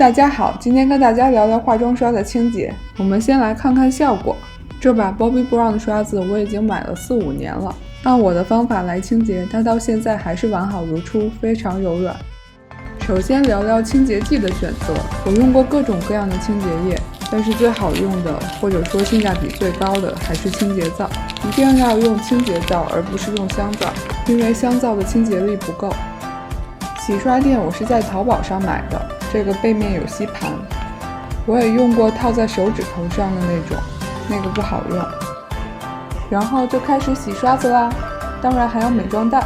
大家好，今天跟大家聊聊化妆刷的清洁。我们先来看看效果。这把 Bobbi Brown 的刷子我已经买了4、5年了，按我的方法来清洁，它到现在还是完好如初，非常柔软。首先聊聊清洁剂的选择，我用过各种各样的清洁液，但是最好用的或者说性价比最高的还是清洁皂。一定要用清洁皂而不是用香皂，因为香皂的清洁力不够。洗刷垫我是在淘宝上买的，这个背面有吸盘，我也用过套在手指头上的那种，那个不好用。然后就开始洗刷子啦，当然还有美妆蛋。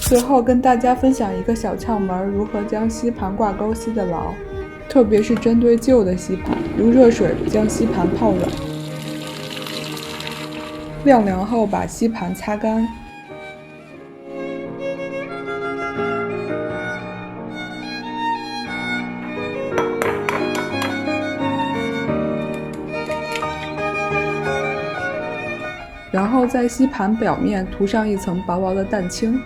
最后跟大家分享一个小窍门，如何将吸盘挂钩吸得牢，特别是针对旧的吸盘，用热水将吸盘泡软，晾凉后把吸盘擦干。然后在吸盘表面涂上一层薄薄的蛋清。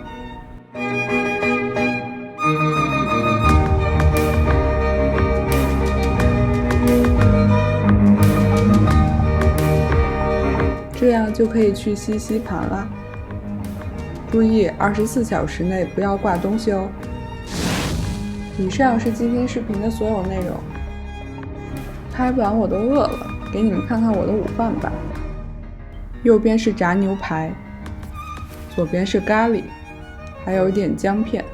这样就可以去吸吸盘了。注意，24小时内不要挂东西哦。以上是今天视频的所有内容。拍完我都饿了，给你们看看我的午饭吧。右边是炸牛排，左边是咖喱，还有一点姜片。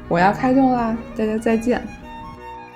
我要开动啦，大家再见。